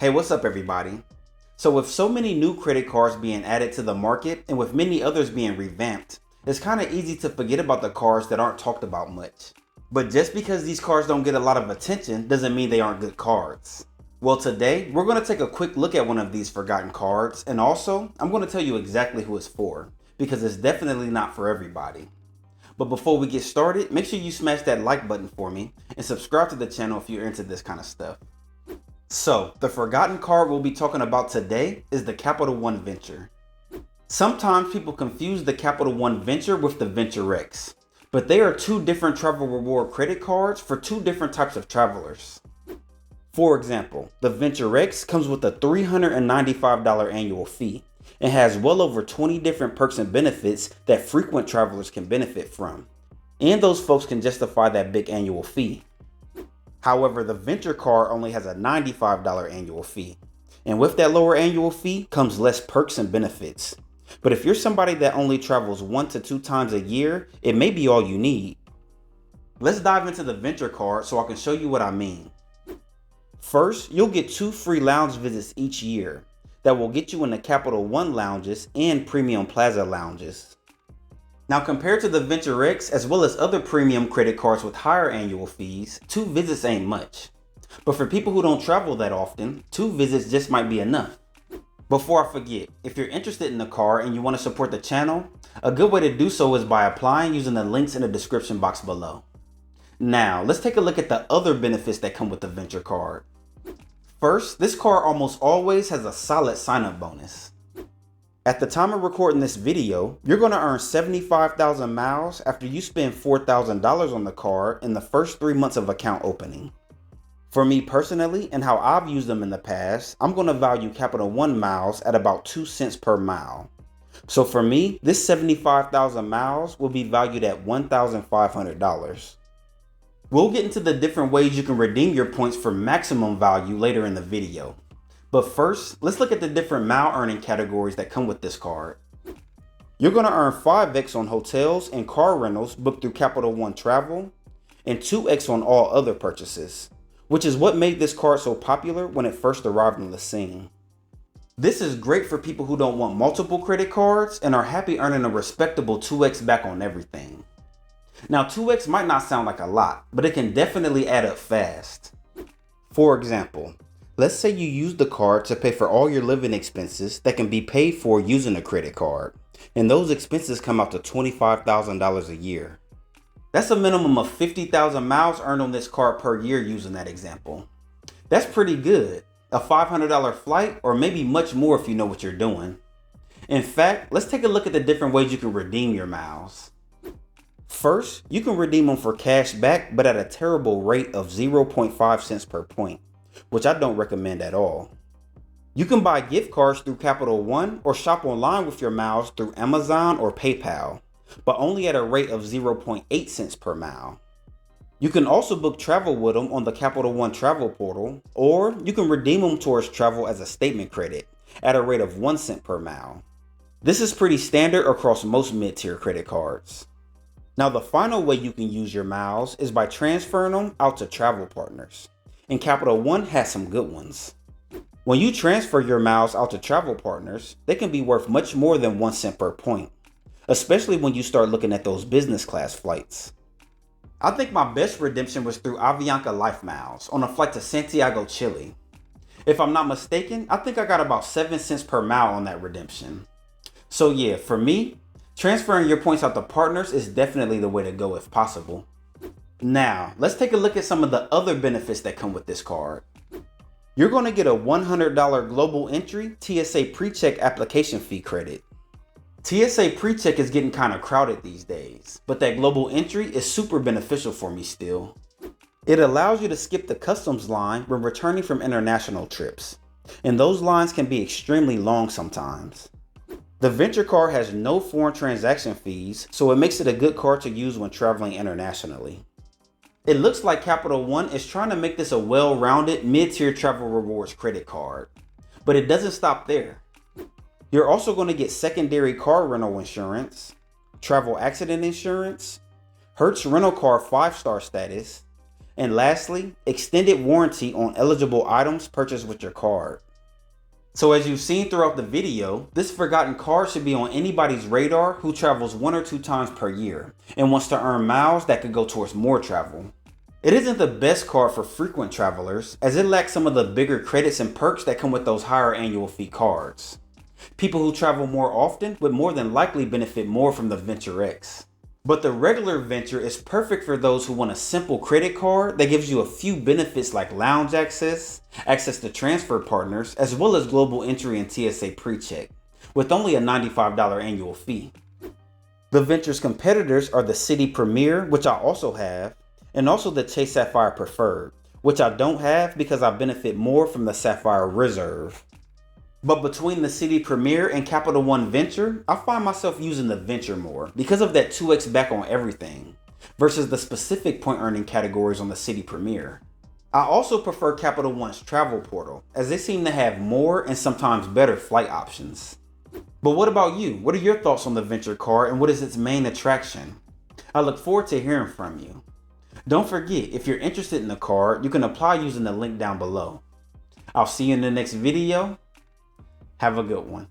Hey, what's up everybody? So with so many new credit cards being added to the market and with many others being revamped, it's kind of easy to forget about the cards that aren't talked about much. But just because these cards don't get a lot of attention doesn't mean they aren't good cards. Well, today we're going to take a quick look at one of these forgotten cards, and also I'm going to tell you exactly who it's for, because it's definitely not for everybody. But before we get started, make sure you smash that like button for me and subscribe to the channel if you're into this kind of stuff. So, the forgotten card we'll be talking about today is the Capital One Venture. Sometimes people confuse the Capital One Venture with the Venture X, but they are two different travel reward credit cards for two different types of travelers. For example, the Venture X comes with a $395 annual fee and has well over 20 different perks and benefits that frequent travelers can benefit from, and those folks can justify that big annual fee. However, the Venture card only has a $95 annual fee, and with that lower annual fee comes less perks and benefits. But if you're somebody that only travels 1 to 2 times a year, it may be all you need. Let's dive into the Venture card so I can show you what I mean. First, you'll get 2 free lounge visits each year that will get you in the Capital One lounges and Premium Plaza lounges. Now, compared to the Venture X as well as other premium credit cards with higher annual fees, 2 visits ain't much. But for people who don't travel that often, 2 visits just might be enough. Before I forget, if you're interested in the card and you want to support the channel, a good way to do so is by applying using the links in the description box below. Now, let's take a look at the other benefits that come with the Venture card. First, this card almost always has a solid sign-up bonus. At the time of recording this video, you're going to earn 75,000 miles after you spend $4,000 on the card in the first 3 months of account opening. For me personally, and how I've used them in the past, I'm going to value Capital One miles at about 2 cents per mile. So for me, this 75,000 miles will be valued at $1,500. We'll get into the different ways you can redeem your points for maximum value later in the video. But first, let's look at the different mile earning categories that come with this card. You're going to earn 5x on hotels and car rentals booked through Capital One Travel, and 2x on all other purchases, which is what made this card so popular when it first arrived on the scene. This is great for people who don't want multiple credit cards and are happy earning a respectable 2x back on everything. Now, 2x might not sound like a lot, but it can definitely add up fast. For example, let's say you use the card to pay for all your living expenses that can be paid for using a credit card, and those expenses come out to $25,000 a year. That's a minimum of 50,000 miles earned on this card per year using that example. That's pretty good. A $500 flight, or maybe much more if you know what you're doing. In fact, let's take a look at the different ways you can redeem your miles. First, you can redeem them for cash back, but at a terrible rate of 0.5 cents per point, which I don't recommend at all. You can buy gift cards through Capital One or shop online with your miles through Amazon or PayPal, but only at a rate of 0.8 cents per mile. You can also book travel with them on the Capital One travel portal, or you can redeem them towards travel as a statement credit at a rate of 1 cent per mile. This is pretty standard across most mid-tier credit cards. Now, the final way you can use your miles is by transferring them out to travel partners, and Capital One has some good ones. When you transfer your miles out to travel partners, they can be worth much more than 1 cent per point, especially when you start looking at those business class flights. I think my best redemption was through Avianca Life Miles on a flight to Santiago, Chile. If I'm not mistaken, I think I got about 7 cents per mile on that redemption. So yeah, for me, transferring your points out to partners is definitely the way to go if possible. Now, let's take a look at some of the other benefits that come with this card. You're going to get a $100 global entry TSA PreCheck application fee credit. TSA PreCheck is getting kind of crowded these days, but that global entry is super beneficial for me still. It allows you to skip the customs line when returning from international trips, and those lines can be extremely long sometimes. The Venture card has no foreign transaction fees, so it makes it a good card to use when traveling internationally. It looks like Capital One is trying to make this a well-rounded mid-tier travel rewards credit card, but it doesn't stop there. You're also going to get secondary car rental insurance, travel accident insurance, Hertz rental car 5-star status, And lastly, extended warranty on eligible items purchased with your card. So as you've seen throughout the video, this forgotten card should be on anybody's radar who travels 1 or 2 times per year and wants to earn miles that could go towards more travel. It isn't the best card for frequent travelers, as it lacks some of the bigger credits and perks that come with those higher annual fee cards. People who travel more often would more than likely benefit more from the Venture X. But the regular Venture is perfect for those who want a simple credit card that gives you a few benefits like lounge access, access to transfer partners, as well as global entry and TSA PreCheck, with only a $95 annual fee. The Venture's competitors are the City Premier, which I also have, and also the Chase Sapphire Preferred, which I don't have because I benefit more from the Sapphire Reserve. But between the City Premier and Capital One Venture, I find myself using the Venture more because of that 2x back on everything, versus the specific point earning categories on the City Premier. I also prefer Capital One's travel portal, as they seem to have more and sometimes better flight options. But what about you? What are your thoughts on the Venture card and what is its main attraction? I look forward to hearing from you. Don't forget, if you're interested in the card, you can apply using the link down below. I'll see you in the next video. Have a good one.